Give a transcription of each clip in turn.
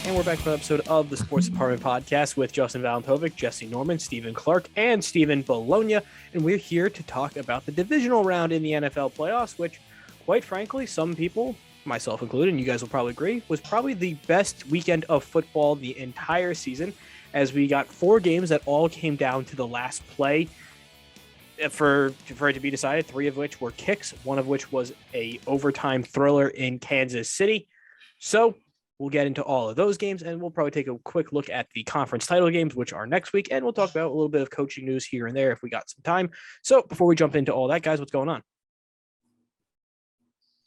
And we're back for an episode of the Sports Department Podcast with Justin Valentovic, Jesse Norman, Stephen Clark, and Stephen Bologna. And we're here to talk about the divisional round in the NFL playoffs, which, quite frankly, some people, myself included, and you guys will probably agree, was probably the best weekend of football the entire season, as we got 4 games that all came down to the last play for it to be decided, 3 of which were kicks, 1 of which was a overtime thriller in Kansas City. So we'll get into all of those games, and we'll probably take a quick look at the conference title games, which are next week, and we'll talk about a little bit of coaching news here and there if we got some time. So before we jump into all that, guys, what's going on?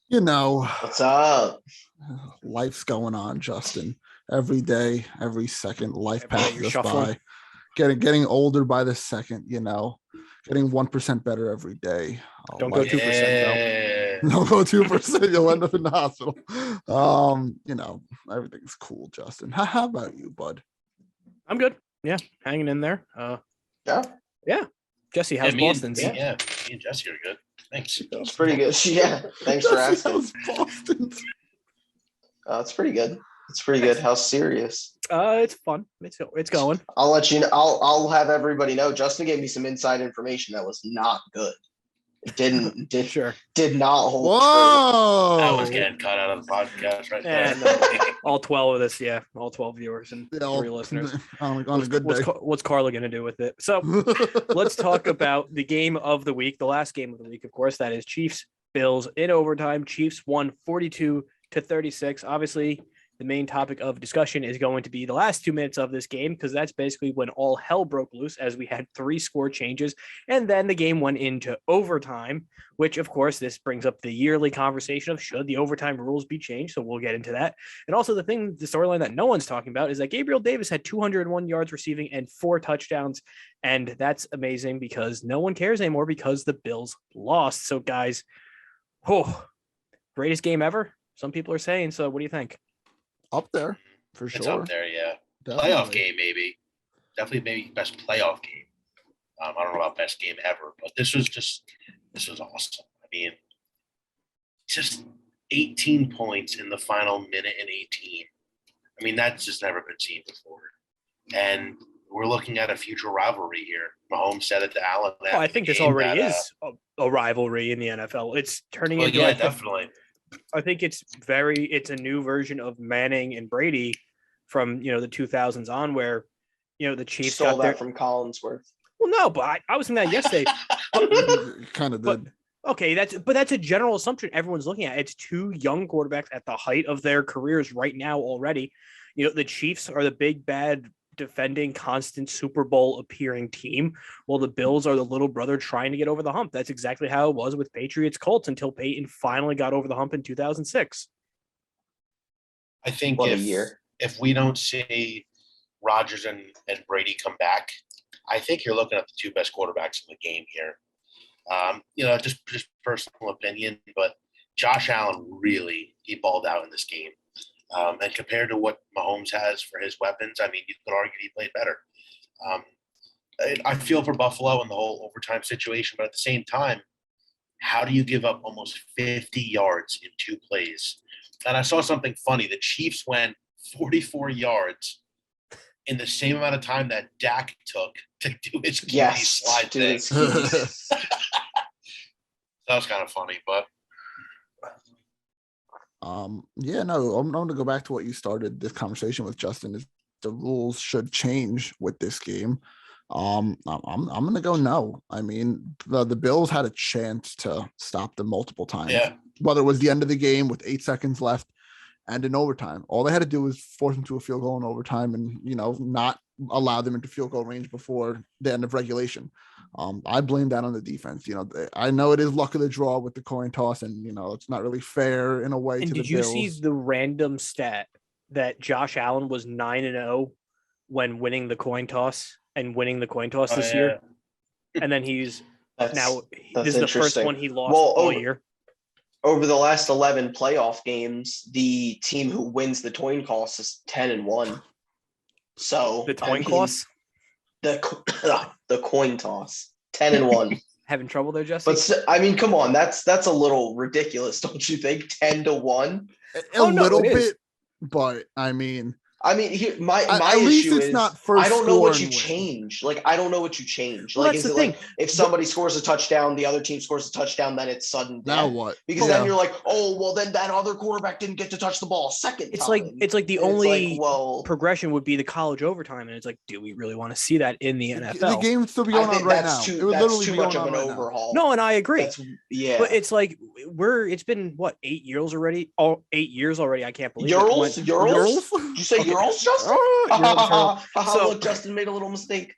You know, what's up? Life's going on, Justin. Every day, every second, life passes us by. Getting older by the second, you know, getting 1% better every day. Don't go 2%, though. Don't go 2%. You'll end up in the hospital. You know, everything's cool, Justin. How about you, bud? I'm good. Yeah, hanging in there. Yeah. Jesse, how's Boston's? Me and Jesse are good. Thanks. It's pretty good. Yeah, thanks for asking. How's Boston's? It's pretty good. It's pretty good. How's Sirius? It's fun. It's going. I'll let you know. I'll have everybody know. Justin gave me some inside information that was not good. It did not hold Whoa! True. I was getting cut out of the podcast right there. No. All 12 of us, all 12 viewers and 3 listeners. On a good day. What's Carla going to do with it? So let's talk about the game of the week, the last game of the week, of course. That is Chiefs-Bills in overtime. Chiefs won 42-36. Obviously, the main topic of discussion is going to be the last 2 minutes of this game, because that's basically when all hell broke loose, as we had 3 score changes, and then the game went into overtime, which, of course, this brings up the yearly conversation of should the overtime rules be changed, so we'll get into that. And also the storyline that no one's talking about is that Gabriel Davis had 201 yards receiving and 4 touchdowns, and that's amazing because no one cares anymore because the Bills lost. So, guys, greatest game ever, some people are saying. So what do you think? Up there, for sure. It's up there, yeah. Definitely. Playoff game, maybe. Definitely maybe best playoff game. I don't know about best game ever, but this was awesome. I mean, just 18 points in the final minute and 18. I mean, that's just never been seen before. And we're looking at a future rivalry here. Mahomes said it to Allen. I think this already is a rivalry in the NFL. It's turning into definitely. I think it's a new version of Manning and Brady from, the 2000s on, where, the Chiefs stole that from Collinsworth. Well, no, but I was thinking that yesterday. Kind of did. Okay, that's a general assumption everyone's looking at. It's 2 young quarterbacks at the height of their careers right now already. The Chiefs are the big bad defending constant Super Bowl appearing team, while the Bills are the little brother trying to get over the hump. That's exactly how it was with Patriots Colts until Peyton finally got over the hump in 2006. I think if we don't see Rodgers and Brady come back, I think you're looking at the 2 best quarterbacks in the game here. Just personal opinion, but Josh Allen he balled out in this game. And compared to what Mahomes has for his weapons, I mean, you could argue he played better. I feel for Buffalo in the whole overtime situation, but at the same time, how do you give up almost 50 yards in 2 plays? And I saw something funny. The Chiefs went 44 yards in the same amount of time that Dak took to do his slide thing. That was kind of funny, but I'm going to go back to what you started this conversation with, Justin. Is the rules should change with this game. I'm going to go no. I mean, the Bills had a chance to stop them multiple times. Yeah. Whether it was the end of the game with 8 seconds left and in overtime. All they had to do was force them to a field goal in overtime and, not allow them into field goal range before the end of regulation. I blame that on the defense. I know it is luck of the draw with the coin toss, and it's not really fair in a way. And to did the you Bills. see the random stat that Josh Allen was 9-0 when winning the coin toss this year? And then this is the first one he lost all year. Over the last 11 playoff games, the team who wins the coin toss is 10-1. So the coin toss. The coin toss, 10-1. Having trouble there, Jesse? But I mean, come on, that's a little ridiculous, don't you think? 10-1. A little bit, but I mean, I mean, here my At least issue it's is not first I don't know what you score and win. change. Like, I don't know what you change. Well, Like, that's is the it thing. like if somebody scores a touchdown, the other team scores a touchdown, then it's sudden death? Now what? Because Yeah. then you're like, oh, well, then that other quarterback didn't get to touch the ball a second It's time. like the And it's only like, well, progression would be the college overtime, and it's like, do we really want to see that in the The NFL? game would still be I going on think right now. that's It would that's literally too be much going of on an right now. overhaul. No, and I agree. Yeah. But it's like it's been what 8 years already? Oh, 8 years already. I can't believe it. Urals? Did Did you say Okay. Urals, Justin? Oh, So- Look, Justin made a little mistake.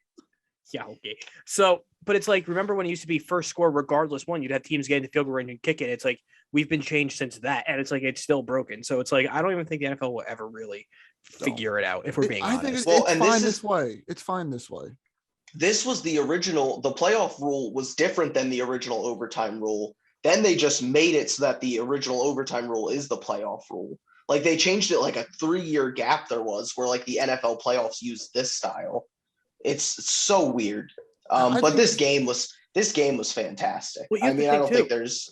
Yeah, okay. So, but it's like, remember when it used to be first score regardless one, you'd have teams getting the field goal range and kick it. It's like we've been changed since that, and it's like it's still broken. So it's like I don't even think the NFL will ever really figure it out if we're being I think honest. Well, it's and fine this this is- way. It's fine this way. This was the original. The playoff rule was different than the original overtime rule. Then they just made it so that the original overtime rule is the playoff rule. Like they changed it like a 3-year gap there was where like the NFL playoffs used this style. It's so weird. I But think this game was fantastic. Well, you I have to mean, I think, don't too, think there's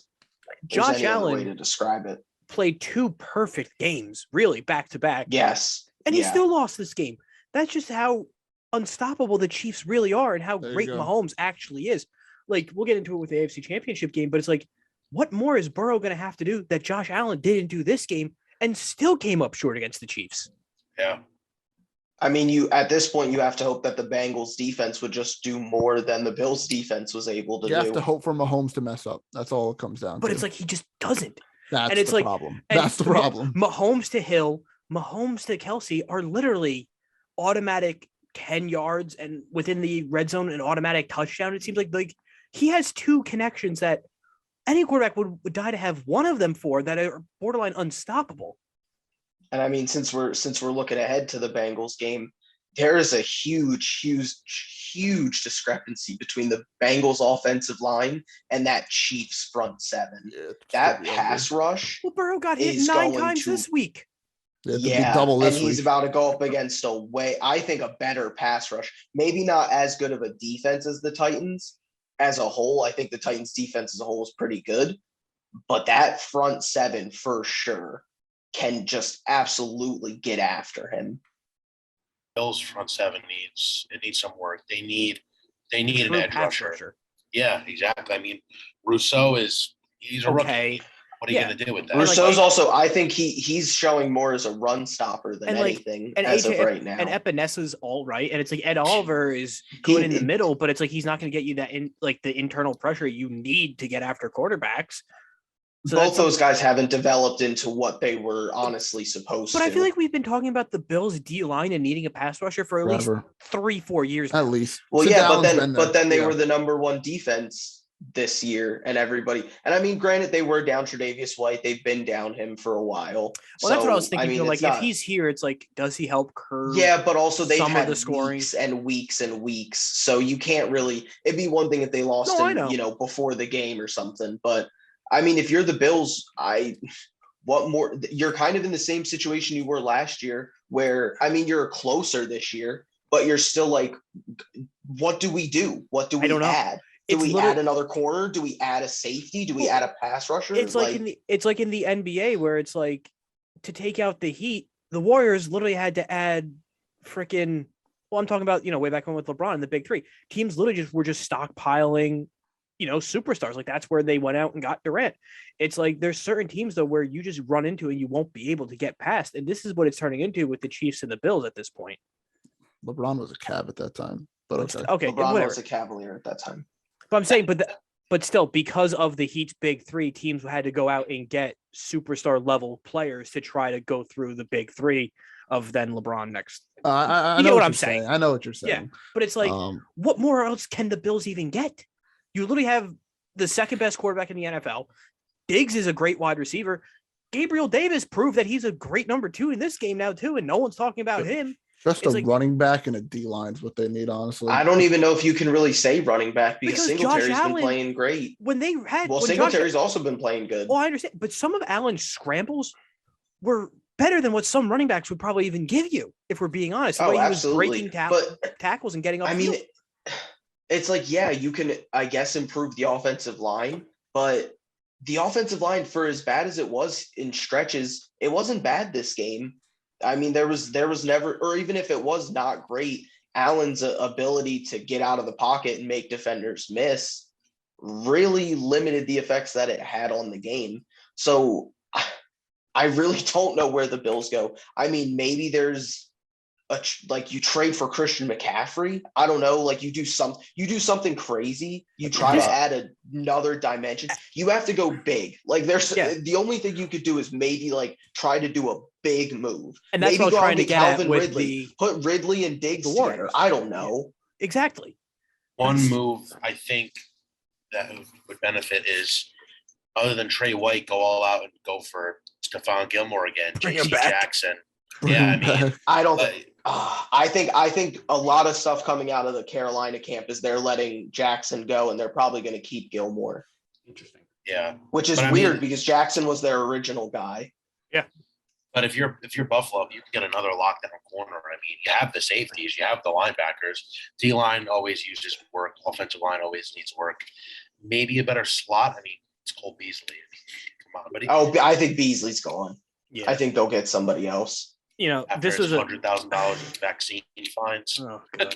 Josh any other way Allen to describe it. played 2 perfect games, really back to back, Yes. and he Yeah. still lost this game. That's just how unstoppable the Chiefs really are, and how There you great go. Mahomes actually is. Like we'll get into it with the AFC Championship game, but it's like, what more is Burrow going to have to do that Josh Allen didn't do this game and still came up short against the Chiefs? Yeah. I mean, you at this point you have to hope that the Bengals defense would just do more than the Bills defense was able to You do. have to hope for Mahomes to mess up. That's all it comes down But to. it's like he just doesn't. That's and it's the like- problem. and That's the problem. Mahomes to Hill, Mahomes to Kelsey are literally automatic 10 yards and within the red zone an automatic touchdown. It seems like he has 2 connections that any quarterback would die to have one of them for that are borderline unstoppable. And I mean, since we're looking ahead to the Bengals game, there is a huge discrepancy between the Bengals offensive line and that Chiefs front seven. Yeah, it's That gonna be pass rush, Well, Burrow got hit Is 9 going times to- this week. ugly. yeah, It'd be double and this he's week. about to go up against a better pass rush. Maybe not as good of a defense as the Titans as a whole. I think the Titans defense as a whole is pretty good, but that front seven for sure can just absolutely get after him. Bills front seven needs some work. They need an True edge pass rusher. Yeah, exactly. I mean, Rousseau he's a Okay. rookie. What are you Yeah. going to do with that? Rousseau's also, I think he's showing more as a run stopper than And, like, anything and as AJ of right now. And Epinessa's all right. And it's like Ed Oliver is good in the middle, but it's like he's not going to get you that the internal pressure you need to get after quarterbacks. So Both that's those guys haven't developed into what they were honestly supposed But to. I feel like we've been talking about the Bills' D line and needing a pass rusher for at least Forever. 3-4 years. At least. Well, Since yeah, Allen's been but there, then they yeah. were the number 1 defense this year, and everybody. And I mean, granted, they were down Tre'Davious White. They've been down him for a while. Well, that's what I was So, thinking. mean, Like, it's not- if he's here, it's like, does he help curb? yeah, but also they've some of had the scoring. weeks and weeks and weeks, so you can't really. It'd be one thing if they lost No, I him, know. before the game or something. But I mean, if you're the Bills, what more? You're kind of in the same situation you were last year, where I mean, you're closer this year, but you're still like, what do we do? What do we don't know. add? Do It's we literally- add another corner? Do we add a safety? Do we add a pass rusher? It's like in the NBA where it's like to take out the Heat, the Warriors literally had to add freaking. Well, I'm talking about way back when with LeBron and the Big Three. Teams literally were just stockpiling, superstars. Like that's where they went out and got Durant. It's like there's certain teams though where you just run into and you won't be able to get past. And this is what it's turning into with the Chiefs and the Bills at this point. LeBron was a cab at that time. But okay. Okay, LeBron whatever. was a Cavalier at that time. But I'm saying, but still, because of the Heat's Big Three, teams had to go out and get superstar level players to try to go through the Big Three of then LeBron next. I You know get what what I'm you're saying. I know what you're saying. But it's like, what more else can the Bills even get? You literally have the second best quarterback in the NFL. Diggs is a great wide receiver. Gabriel Davis proved that he's a great number 2 in this game now too, and no one's talking about him. Just It's a like- running back and a D line is what they need, honestly. I don't even know if you can really say running back because Because Singletary's Josh been Allen- playing great. When they had Well, when Singletary's also been playing good. Oh, I understand, but some of Allen's scrambles were better than what some running backs would probably even give you, if we're being honest. The way he was absolutely. breaking But tackles and getting up. I mean, it's like, yeah, you can, I guess, improve the offensive line, but the offensive line, for as bad as it was in stretches, it wasn't bad this game. I mean, there was never, or even if it was not great, Allen's ability to get out of the pocket and make defenders miss really limited the effects that it had on the game. So I really don't know where the Bills go. I mean, maybe there's you trade for Christian McCaffrey. I don't know. Like you do something crazy. You try to add another dimension. You have to go big. Like the only thing you could do is maybe like try to do a big move. And that's maybe what I'm trying to get Calvin at with Ridley. Put Ridley and Diggs together. I don't know. Exactly. One move I think that would benefit is, other than Trey White, go all out and go for Stephon Gilmore again. J.C. Jackson. I think a lot of stuff coming out of the Carolina camp is they're letting Jackson go, and they're probably going to keep Gilmore. Interesting. Yeah, which is weird because Jackson was their original guy. Yeah, but if you're Buffalo, you can get another lockdown corner. I mean, you have the safeties, you have the linebackers. D-line always uses work. Offensive line always needs work. Maybe a better slot. I mean, it's Cole Beasley. I mean, come on, I think Beasley's gone. Yeah, I think they'll get somebody else. You know, after this was $100,000 in vaccine fines. Oh God,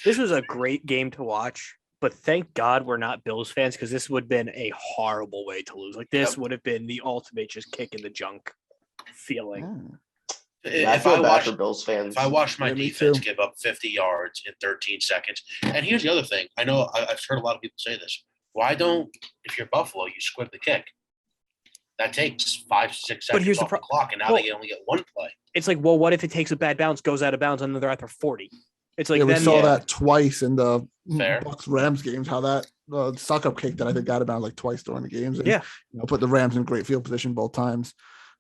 this was a great game to watch. But thank God we're not Bills fans, because this would have been a horrible way to lose. Like this would have been the ultimate just kick in the junk feeling. I feel bad for Bills fans. If I watch my defense give up 50 yards in 13 seconds, and here's the other thing. I know I've heard a lot of people say this. Why don't, if you're Buffalo, you squib the kick? That takes 5-6 seconds off the clock, and now they only get one play. It's like, well, what if it takes a bad bounce, goes out of bounds, and then they're at their 40? It's like we saw that twice in the Bucs Rams games. How that suck up kick that I think got about like twice during the games. And, put the Rams in great field position both times.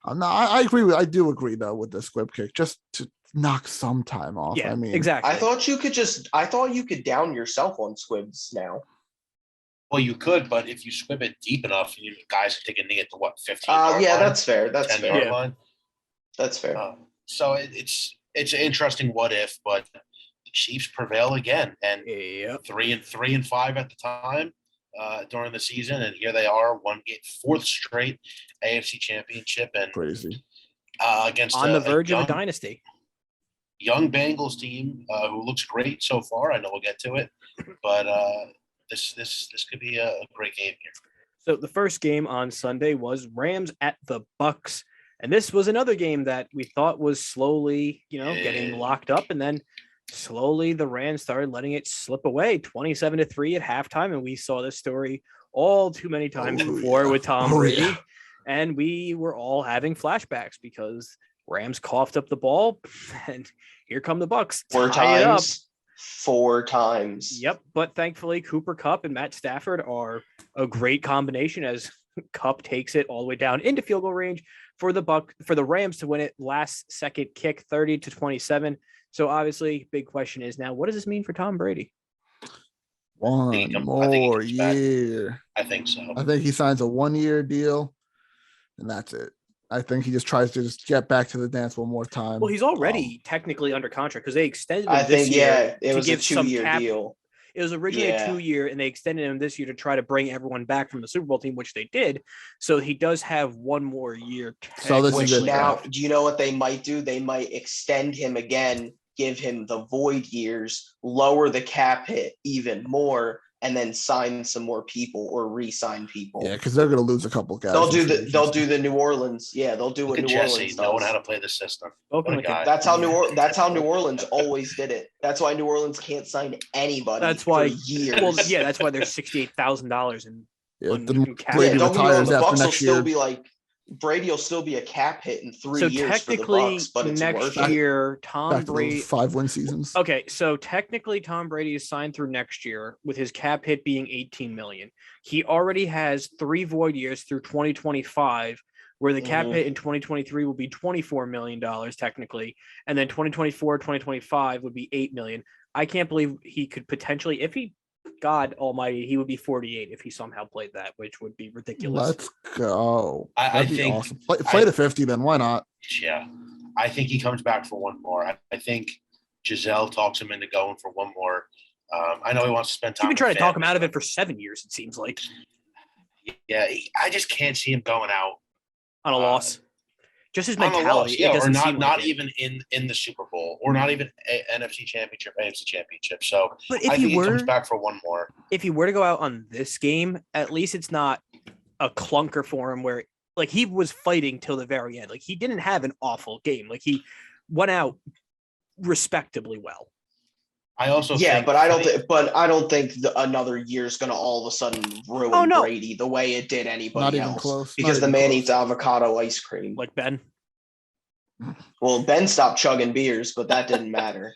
No, I agree. I do agree though with the squib kick, just to knock some time off. Yeah, I mean, exactly. I thought you could down yourself on squibs now. Well, you could, but if you squib it deep enough, you guys can take a knee at the 15 yard line? That's fair. That's 10 yard line. That's fair. So it's an interesting what if, but the Chiefs prevail again, and 3-5 at the time during the season, and here they are, one game, fourth straight AFC Championship, and crazy against on the verge of a dynasty. Young Bengals team who looks great so far. I know we'll get to it, but this could be a great game here. So the first game on Sunday was Rams at the Bucks. And this was another game that we thought was slowly, getting locked up. And then slowly the Rams started letting it slip away, 27-3 at halftime. And we saw this story all too many times before with Tom Brady. Yeah. And we were all having flashbacks because Rams coughed up the ball. And here come the Bucks. Four times. Yep. But thankfully, Cooper Kupp and Matt Stafford are a great combination as Kupp takes it all the way down into field goal range for the Rams to win it last second kick 30-27. So obviously big question is now, what does this mean for Tom Brady? One more year. I think so. I think he signs a 1-year deal and that's it. I think he just tries to just get back to the dance one more time. Well, he's already technically under contract because they extended him this year. It was a 2-year deal. It was originally a 2-year, and they extended him this year to try to bring everyone back from the Super Bowl team, which they did. So he does have one more year. So this is now, do you know what they might do? They might extend him again, give him the void years, lower the cap hit even more, and then sign some more people or re-sign people. Yeah, because they're going to lose a couple guys. They'll do the New Orleans. Yeah, they'll do what New Orleans does. Knowing how to play the system. That's how New Orleans always did it. That's why New Orleans can't sign anybody. For years. Well, yeah, that's why there's $68,000 in. The Bucks will still be like. Brady will still be a cap hit in 3 years for the Bucks, but it's next year, Tom Brady 5-win seasons. Okay, so technically Tom Brady is signed through next year with his cap hit being $18 million. He already has 3 void years through 2025, where the cap hit in 2023 will be $24 million technically, and then 2024, 2025 would be $8 million. I can't believe he could potentially, if he God almighty, he would be 48 if he somehow played that, which would be ridiculous. Let's go. I think awesome. Play to 50, then why not? Yeah. I think he comes back for one more. I think Giselle talks him into going for one more. I know he wants to spend time. You've been trying to talk him out of it for 7 years, it seems like. Yeah, I just can't see him going out on a loss. just his On a mentality. loss, yeah, it doesn't or not seem not like it. even in the Super Bowl, or not even NFC Championship, AFC Championship. So But if I he think he comes were, back for one more. if he were to go out on this game, at least it's not a clunker for him where like he was fighting till the very end. Like he didn't have an awful game. Like he went out respectably well. I also Yeah, think, but I don't think another year is going to all of a sudden ruin Brady the way it did anybody Not even else. close. Because the man eats avocado ice cream. Like Ben. Well, Ben stopped chugging beers, but that didn't matter.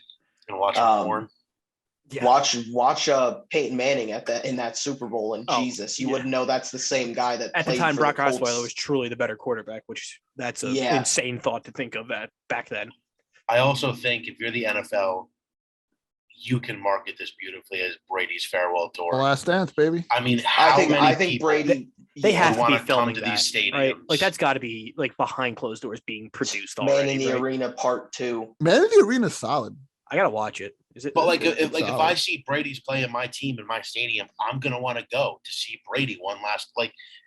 and watching porn. Yeah. Watch Peyton Manning in that Super Bowl, and Jesus, you wouldn't know that's the same guy that at the played time for Brock the Colts. Osweiler was truly the better quarterback, which that's an insane thought to think of that back then. I also think if you're the NFL, you can market this beautifully as Brady's farewell tour. The last dance, baby. I mean, I think Brady. They have to be come filming to that, these stadiums, right? Like that's got to be like behind closed doors being produced already. Man in the right? Arena Part 2. Man in the Arena is solid. I gotta watch it. Is it? But if I see Brady's playing my team in my stadium, I'm gonna want to go to see Brady one last.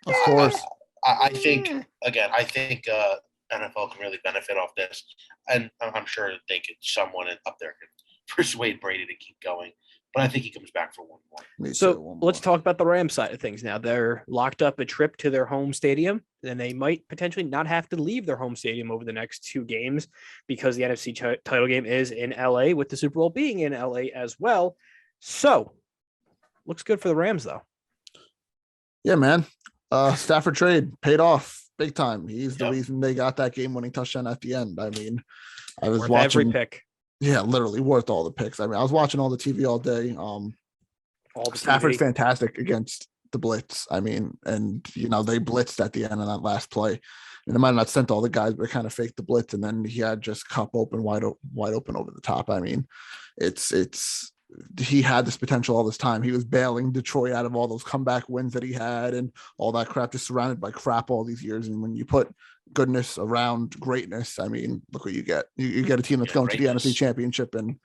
Of course. I think NFL can really benefit off this, and I'm sure they could. Someone up there could persuade Brady to keep going. But I think he comes back for one more. So let's talk about the Rams side of things now. They're locked up a trip to their home stadium, and they might potentially not have to leave their home stadium over the next 2 games because the NFC title game is in LA, with the Super Bowl being in LA as well. So looks good for the Rams, though. Yeah, man. Stafford trade paid off big time. He's the reason they got that game-winning touchdown at the end. I mean, I was watching every pick. Yeah, literally worth all the picks. I mean, I was watching all the TV all day. Stafford's fantastic against the blitz. I mean, and they blitzed at the end of that last play. And they might have not sent all the guys, but kind of faked the blitz, and then he had just cup open, wide open over the top. I mean, he had this potential all this time. He was bailing Detroit out of all those comeback wins that he had and all that crap, just surrounded by crap all these years. And when you put goodness around greatness, I mean, look what you get. You get a team that's going to the NFC Championship and,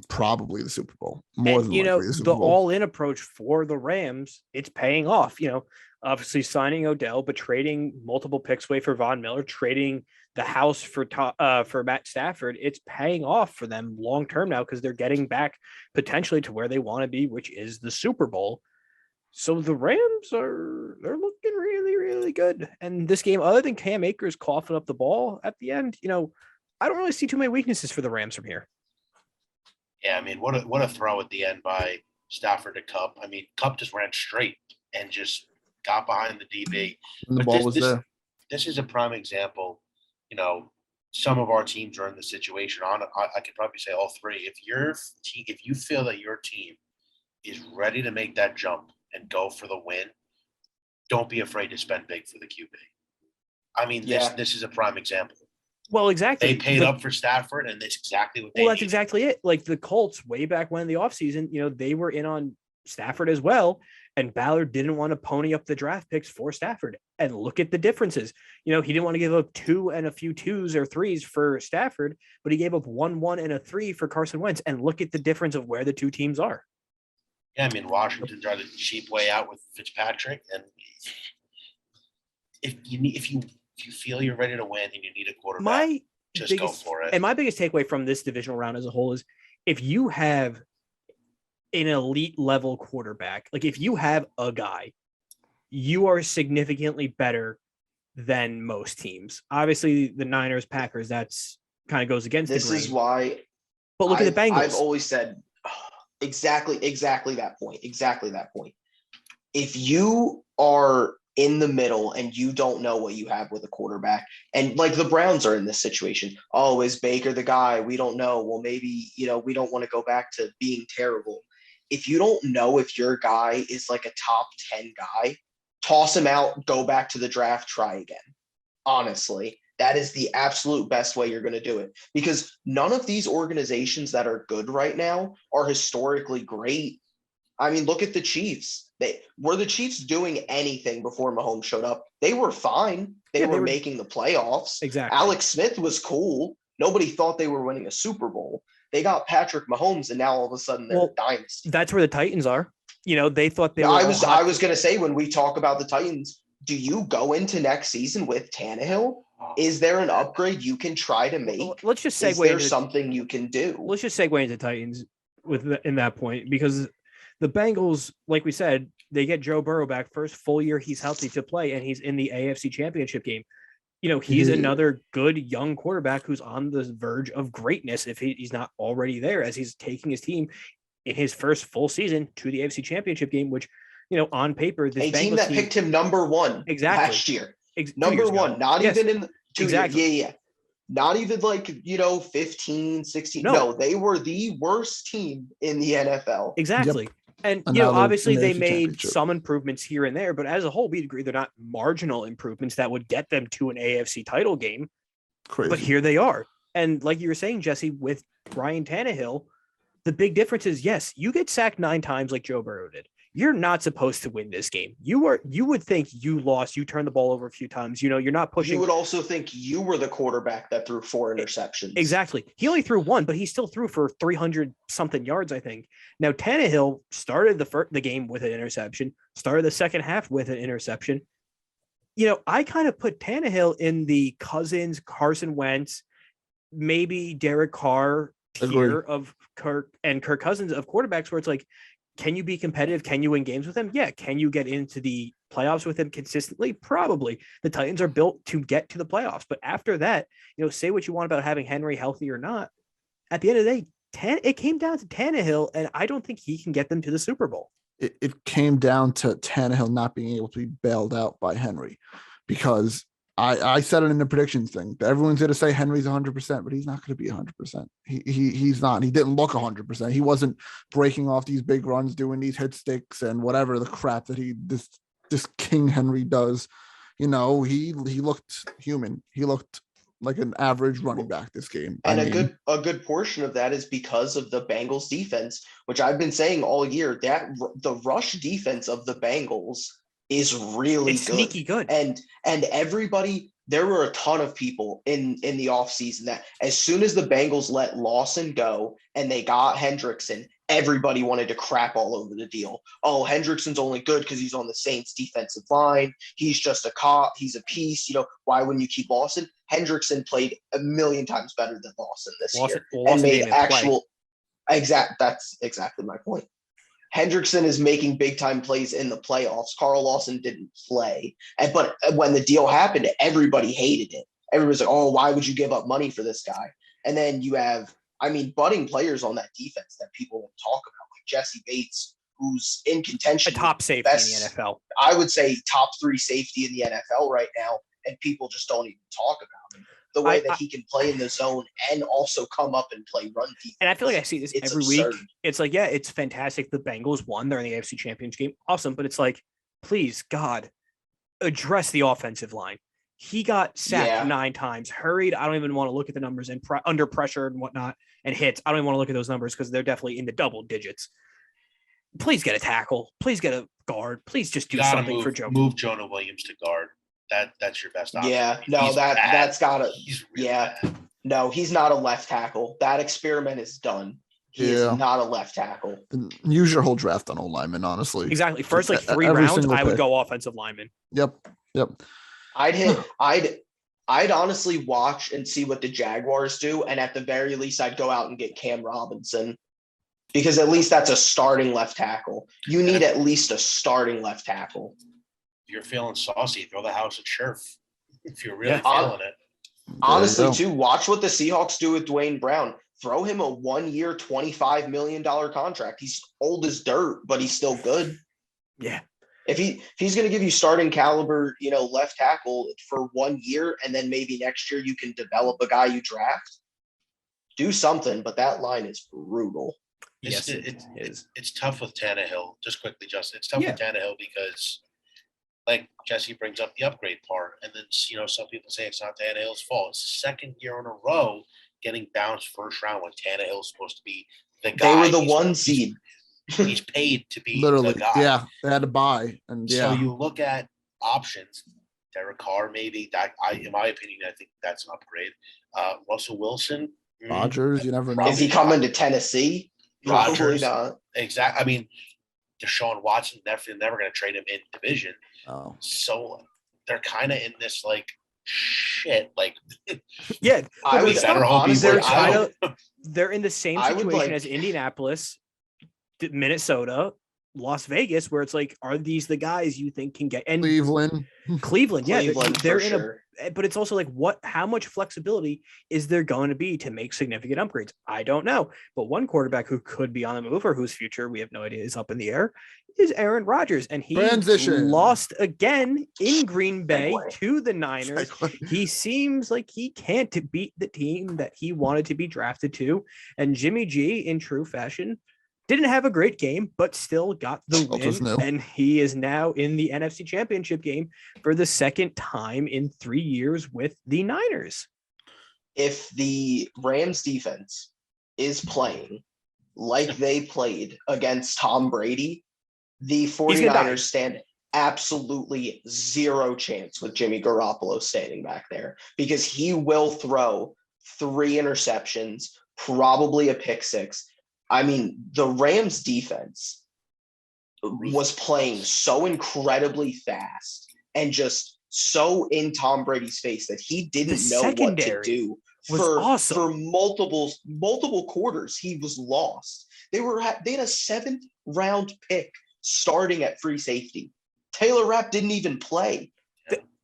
probably the Super Bowl. More than likely the Super Bowl. All-in approach for the Rams, it's paying off. Obviously signing Odell, but trading multiple picks away for Von Miller, trading the house for Matt Stafford. It's paying off for them long term now because they're getting back potentially to where they want to be, which is the Super Bowl. So the Rams they're looking really, really good. And this game, other than Cam Akers coughing up the ball at the end, I don't really see too many weaknesses for the Rams from here. Yeah, I mean, what a throw at the end by Stafford to Kupp. I mean, Kupp just ran straight and just got behind the DB. And the ball was there. This is a prime example. Some of our teams are in the situation. I could probably say all three. If you feel that your team is ready to make that jump and go for the win, don't be afraid to spend big for the QB. I mean, this is a prime example. Well, exactly. They paid up for Stafford, and that's exactly what they need. Well, that's exactly it. Like the Colts, way back when in the offseason, they were in on Stafford as well, and Ballard didn't want to pony up the draft picks for Stafford. And look at the differences. He didn't want to give up 2 and a few 2s or 3s for Stafford, but he gave up 1 and a 3 for Carson Wentz. And look at the difference of where the 2 teams are. Yeah, I mean, Washington tried the cheap way out with Fitzpatrick, and if you feel you're ready to win and you need a quarterback, go for it. And my biggest takeaway from this divisional round as a whole is if you have an elite level quarterback, like if you have a guy, you are significantly better than most teams. Obviously, the Niners, Packers, that's kind of goes against this the grain. Is why. But look at the Bengals. I've always said exactly that point. Exactly that point. If you are in the middle and you don't know what you have with a quarterback, and like the Browns are in this situation. Oh, is Baker the guy? We don't know. Well, maybe, we don't want to go back to being terrible. If you don't know if your guy is like a top 10 guy, toss him out, go back to the draft, try again. Honestly, that is the absolute best way you're going to do it, because none of these organizations that are good right now are historically great. I mean, look at the Chiefs. Were the Chiefs doing anything before Mahomes showed up? They were fine. They were making the playoffs. Exactly. Alex Smith was cool. Nobody thought they were winning a Super Bowl. They got Patrick Mahomes, and now all of a sudden they're a dynasty. That's where the Titans are. They thought they were. I was going to say, when we talk about the Titans, do you go into next season with Tannehill? Is there an upgrade you can try to make? Let's just segue. Is there something you can do? Let's just segue into Titans in that point, because the Bengals, like we said, they get Joe Burrow back, first full year he's healthy to play, and he's in the AFC Championship game. He's another good young quarterback who's on the verge of greatness if he's not already there, as he's taking his team in his first full season to the AFC Championship game, which, on paper, this team that picked him number one last year. Number one, not even in the 2 years. Yeah. Not even 15, 16. No, they were the worst team in the NFL. Exactly. Yep. And, obviously they made some improvements here and there, but as a whole, we agree they're not marginal improvements that would get them to an AFC title game. Crazy. But here they are. And like you were saying, Jesse, with Ryan Tannehill, the big difference is, yes, you get sacked 9 times like Joe Burrow did. You're not supposed to win this game. You would think you lost. You turned the ball over a few times. You're not pushing. You would also think you were the quarterback that threw 4 interceptions. Exactly. He only threw 1, but he still threw for 300 something yards, I think. Now, Tannehill started the game with an interception, started the second half with an interception. I kind of put Tannehill in the Cousins, Carson Wentz, maybe Derek Carr tier of Kirk Cousins of quarterbacks, where it's like, can you be competitive? Can you win games with him? Yeah. Can you get into the playoffs with him consistently? Probably. The Titans are built to get to the playoffs. But after that, say what you want about having Henry healthy or not. At the end of the day, it came down to Tannehill, and I don't think he can get them to the Super Bowl. It came down to Tannehill not being able to be bailed out by Henry, because I said it in the predictions thing. Everyone's going to say Henry's 100%, but he's not going to be 100%. He's not. He didn't look 100%. He wasn't breaking off these big runs, doing these hit sticks and whatever the crap that this King Henry does. He looked human. He looked like an average running back this game. And a good portion of that is because of the Bengals defense, which I've been saying all year, that the rush defense of the Bengals is really good. Sneaky good. And everybody, there were a ton of people in the offseason that as soon as the Bengals let Lawson go and they got Hendrickson, everybody wanted to crap all over the deal. Oh, Hendrickson's only good because he's on the Saints defensive line. He's just a cop. He's a piece. Why wouldn't you keep Lawson? Hendrickson played a million times better than Lawson this year and made actual – that's exactly my point. Hendrickson is making big time plays in the playoffs. Carl Lawson didn't play. But when the deal happened, everybody hated it. Everybody's like, oh, why would you give up money for this guy? And then you have, budding players on that defense that people don't talk about, like Jesse Bates, who's in contention. A top safety in the NFL. I would say top 3 safety in the NFL right now, and people just don't even talk about him. The way that he can play in the zone and also come up and play run defense. And I feel like I see this every week. It's like, yeah, it's fantastic. The Bengals won. They're in the AFC Championship game. Awesome. But it's like, please, God, address the offensive line. He got sacked 9 times, hurried. I don't even want to look at the numbers, and under pressure and whatnot, and hits. I don't even want to look at those numbers because they're definitely in the double digits. Please get a tackle. Please get a guard. Please just do something for Joe. Move Jonah Williams to guard. That's your best option. Yeah, no, that's gotta. Bad. No, he's not a left tackle. That experiment is done. He is not a left tackle. Use your whole draft on O-lineman, honestly. Exactly. First 3 rounds, I would go offensive lineman. Yep. I'd honestly watch and see what the Jaguars do, and at the very least, I'd go out and get Cam Robinson, because at least that's a starting left tackle. You need at least a starting left tackle. If you're feeling saucy, throw the house at Scherf. If you're really feeling it. Honestly, too, watch what the Seahawks do with Dwayne Brown. Throw him a 1-year, $25 million contract. He's old as dirt, but he's still good. Yeah. If he's going to give you starting caliber, left tackle for 1 year, and then maybe next year you can develop a guy you draft, do something. But that line is brutal. Yes, it is. It's tough with Tannehill. Just quickly, Justin. It's tough with Tannehill because, like Jesse brings up the upgrade part, and then some people say it's not Tannehill's fault. It's the 2nd year in a row getting bounced first round when Tannehill's supposed to be the guy. They were the 1 seed. He's paid to be literally the guy. Yeah, they had to buy, and so you look at options. Derek Carr, maybe in my opinion, I think that's an upgrade. Russell Wilson, Rodgers, you never know. Is he coming to Tennessee? Probably not. Exactly. Deshaun Watson, never going to trade him in division. Oh. So they're kind of in this shit. Like, Yeah, I but would it's better not- hope he's they're, like, I kind of- they're in the same I would situation like- as Indianapolis, Minnesota, Las Vegas, where it's like, are these the guys you think can get? And Cleveland. Cleveland, yeah, Cleveland they're for in sure. but it's also like, how much flexibility is there going to be to make significant upgrades? I don't know. But one quarterback who could be on the move or whose future we have no idea is up in the air is Aaron Rodgers. And he Transition. lost again in Green Bay Segue. to the Niners. He seems like he can't beat the team that he wanted to be drafted to. And Jimmy G, in true fashion, didn't have a great game, but still got the win. And he is now in the NFC Championship game for the second time in 3 years with the Niners. If the Rams defense is playing like they played against Tom Brady, the 49ers stand absolutely zero chance with Jimmy Garoppolo standing back there, because he will throw 3 interceptions, probably a pick 6. I mean, the Rams defense was playing so incredibly fast and just so in Tom Brady's face that he didn't know what to do for multiple quarters. He was lost. They had a 7th round pick starting at free safety. Taylor Rapp didn't even play.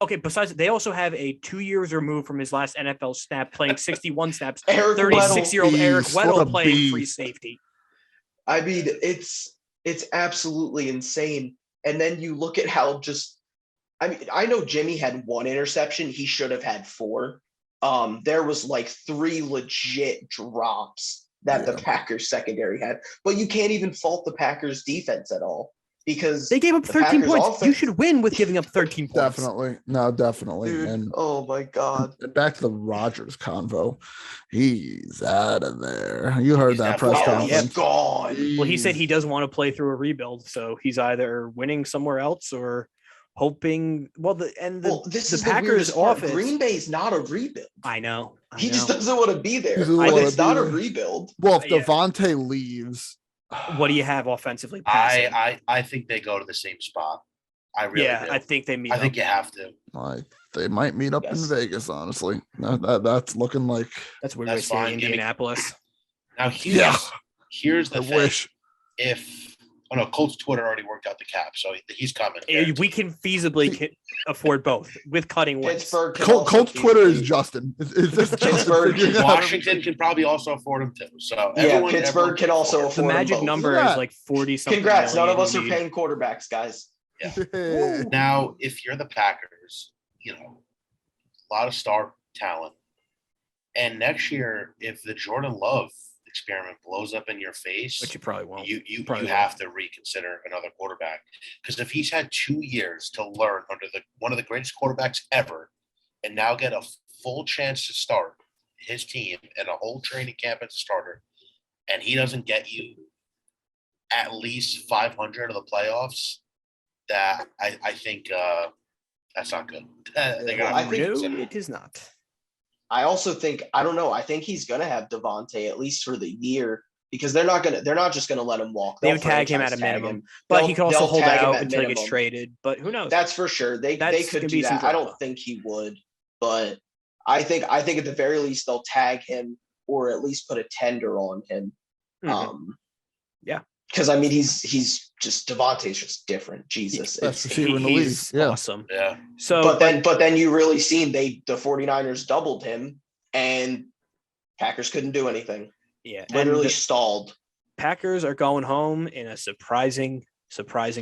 Okay, besides, they also have a 2 years removed from his last NFL snap playing 61 snaps, Eric 36-year-old Eric Weddle playing beast. free safety. I mean, it's absolutely insane. And then you look at how I know Jimmy had 1 interception. He should have had 4. There was like 3 legit drops that the Packers secondary had, but you can't even fault the Packers defense at all, because they gave up 13 Packers points. offense, You should win with giving up 13 points. Definitely. No, definitely. dude, And oh my God. back to the Rodgers convo. He's out of there. You heard that press definitely conference. He's gone. Well, he said he doesn't want to play through a rebuild, so he's either winning somewhere else or hoping. This is Packers the part. offense. Green Bay's not a rebuild. I know. He just doesn't want to be there. It's not a rebuild. Well, if Yeah. Devontae leaves, What do you have offensively? Passing? I think they go to the same spot. I really do. I think they meet. I think you have to. they might meet up in Yes. Vegas, honestly. That's looking like that's weird. That's Say fine. Give me- Indianapolis. Now here's the I thing. wish. Colts Twitter already worked out the cap, so he's coming. We can feasibly afford both with cutting Wentz. Pittsburgh. can also Colts Twitter is feasibly- Justin. It's just Pittsburgh. Justin. Washington can probably also afford him too. So Pittsburgh can also The afford magic them both. number Yeah. is like 40 something. Congrats. None of us are million. paying quarterbacks, guys. Yeah. Now, if you're the Packers, a lot of star talent, and next year, if the Jordan Love experiment blows up in your face, Which you probably won't. you Probably have to reconsider another quarterback, because if he's had 2 years to learn under one of the greatest quarterbacks ever, and now get a full chance to start his team and a whole training camp as a starter, and he doesn't get you at least 500 of the playoffs, that I think that's not good. They're gonna I have to think- reconsider. No, it is not. I also think, I don't know. I think he's gonna have Devontae at least for the year, because they're not just gonna let him walk. They They'll would tag him franchise at a tag minimum, him. but he could also They'll hold tag him out at until he gets minimum. traded. But who knows? That's for sure. They That's could gonna do be some that. I drama. don't think he would, but I think at the very least they'll tag him, or at least put a tender on him. Mhm. Yeah. Because I mean he's just Devontae's just different. Jesus. Best It's- receiver in the league. He's Yeah. awesome. Yeah. So, but then you really seen the 49ers doubled him, and Packers couldn't do anything. yeah, and Literally the stalled. Packers are going home in a surprising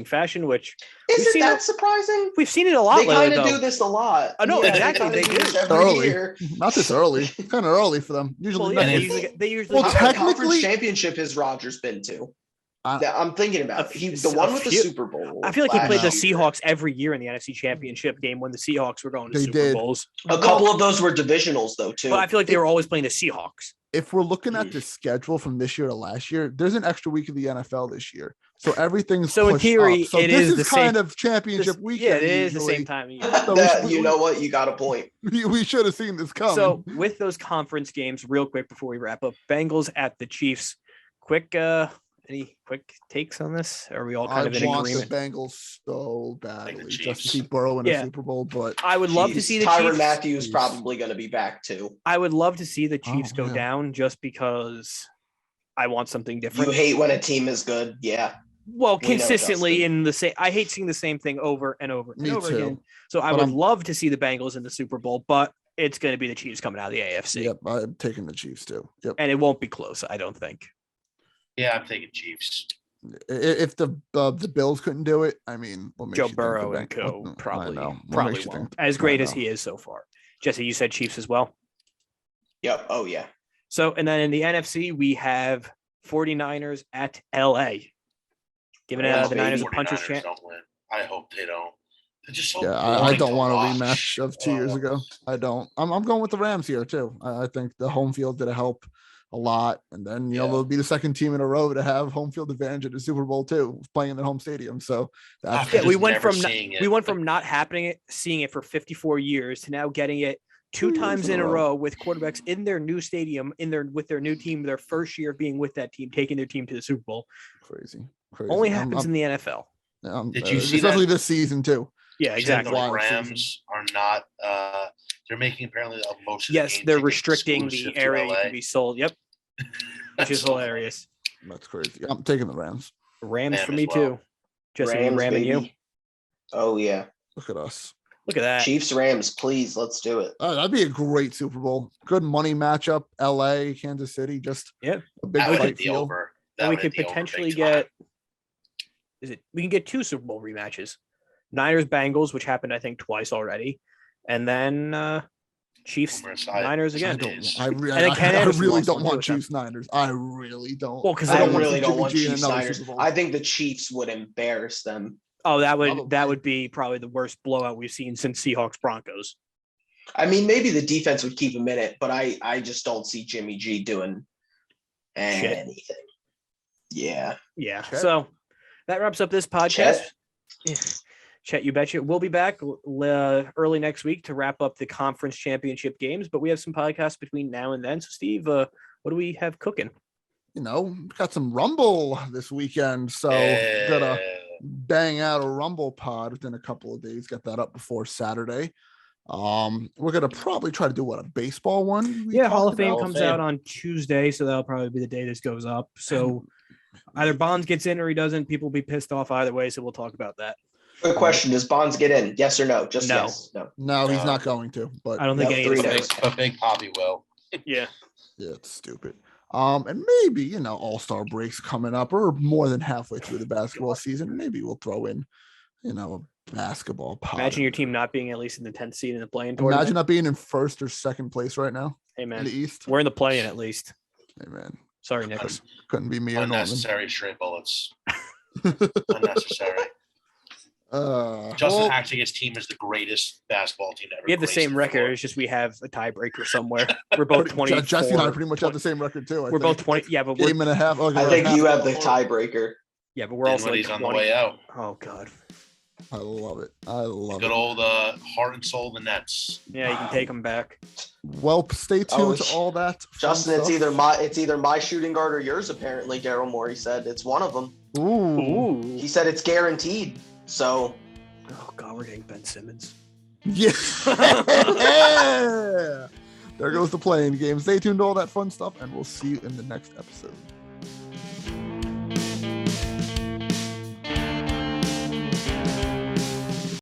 fashion, which We've Isn't seen that it- surprising? we've seen it a lot They lately. kind of Though. do this a lot. No, Yeah, exactly, kinda they do this do. every Early. year. Not this early. Kind of early for them. Usually Well, yeah, not. they usually Well, How many technically- conference championship has Rodgers been to? That I'm thinking about. He's the a one with the few- Super Bowl. I feel like he played the last year. Seahawks every year in the NFC Championship game when the Seahawks were going to They Super did. Bowls. A couple of those were divisionals though too. But I feel like they were always playing the Seahawks. If we're looking at the schedule from this year to last year, there's an extra week of the NFL this year. So everything's So in pushed theory, up. So it this is the kind same- of championship weekend. Yeah, it is the usually. same time of year. So You know what? You got a point. We should have seen this coming. So with those conference games, real quick before we wrap up, Bengals at the Chiefs. Quick Any quick takes on this? Are we all kind of in I want agreement? the Bengals so badly just to Chiefs. see Burrow in a Super Bowl, but I would love to see the Tyrann Chiefs. Matthews Chiefs. probably going to be back too. I would love to see the Chiefs go yeah. down just because I want something different. You hate when a team is good, yeah. Well, We know, consistently Justin. in the same. I hate seeing the same thing over and over and Me over too. again. So I But would I'm- love to see the Bengals in the Super Bowl, but it's going to be the Chiefs coming out of the AFC, yep, I'm taking the Chiefs too. Yep. and it won't be close. I don't think. Yeah, I'm taking Chiefs. If the Bills couldn't do it, I mean, what makes Joe you think Burrow the and Bengals- co. I probably know. What probably makes you won't. think- As I great as know. he is so far. Jesse, you said Chiefs as well. Yep. Oh yeah. So, and then in the NFC, we have 49ers at LA. Giving Rams, the Niners a 49ers puncher's chance. don't win. I hope they don't. They're just so Yeah, I boring don't to want a watch. rematch of 2 years ago. I don't. I'm going with the Rams here too. I think the home field did help a lot, and then Yeah. they'll be the second team in a row to have home field advantage at the Super Bowl too, playing in their home stadium. So that's After Yeah, we just went never from seeing it. we went from not seeing it for 54 years to now getting it two 2 years times in a row with quarterbacks in their new stadium, with their new team, their first year being with that team, taking their team to the Super Bowl. crazy. Only happens in the NFL. Did you see especially that? this season too? Yeah, The exactly. Wild Rams are not. They're making apparently most of the Yes, game they're tickets restricting exclusive the to area you LA. can be sold. Yep, which That's is so funny. hilarious. That's crazy. I'm taking the Rams. Rams Ram for as me well. too. Jesse, we Rams, ramming you. baby. Oh yeah. Look at us. Look at that. Chiefs, Rams, please, let's do it. That'd be a great Super Bowl. Good money matchup. LA, Kansas City, just Yeah. a big That would hit fight the feel. over. That And we would hit could the over potentially big time. get. We can get 2 Super Bowl rematches. Niners Bengals, which happened I think twice already, and then Chiefs Over side. Niners I again. don't. I And then Ken Anderson really lost don't one, want too, with them. Chiefs Niners. I really don't. Well, 'cause I don't really see don't Jimmy want G in Chiefs another Niners. Super Bowl. I think the Chiefs would embarrass them. Oh, that Probably. would be probably the worst blowout we've seen since Seahawks Broncos. I mean, maybe the defense would keep them in it, but I just don't see Jimmy G doing anything. Yeah. Yeah. Chet. So that wraps up this podcast. Chet, you betcha. We'll be back early next week to wrap up the conference championship games, but we have some podcasts between now and then. So, Steve, what do we have cooking? Got some Rumble this weekend, so gotta bang out a Rumble pod within a couple of days. Get that up before Saturday. We're gonna probably try to do a baseball one. we Yeah, Hall talked of Fame about. comes out on Tuesday, so that'll probably be the day this goes up. So either Bonds gets in or he doesn't. People will be pissed off either way, so we'll talk about that. Good question. Does Bonds get in? Yes or no? Just No. yes. No. No, he's No. not going to. But I don't think No, any three of them. days. But Big Poppy will. Yeah. yeah, it's stupid. And maybe All-Star breaks coming up, or more than halfway through the basketball season. Maybe we'll throw in, a basketball pod. Imagine your team not being at least in the 10th seed in the play-in tournament. Imagine not being in first or second place right now Hey, in man. the East. We're in the play-in at least. Hey man, Sorry, Nicholas. couldn't be me or Norman. Unnecessary straight bullets. Unnecessary. Justin Well, actually, his team is the greatest basketball team ever. We have the graced same the record. floor. It's just we have a tiebreaker somewhere. We're both 20. Jesse and I pretty much have the same record too. We're both 20. Yeah, but we're game and a half. I think you have the tiebreaker. yeah, but we're also like Dinwiddie's on the 20. way out. Oh God. I love it. I love Good it. old heart and soul of the Nets. Yeah, you can take them back. Well, stay tuned Oh, to all that. fun Justin, it's stuff. either my shooting guard or yours. Apparently, Daryl Morey said it's one of them. Ooh. Ooh. He said it's guaranteed. So Oh God, we're getting Ben Simmons. Yeah. There goes the playing game. Stay tuned to all that fun stuff, and we'll see you in the next episode.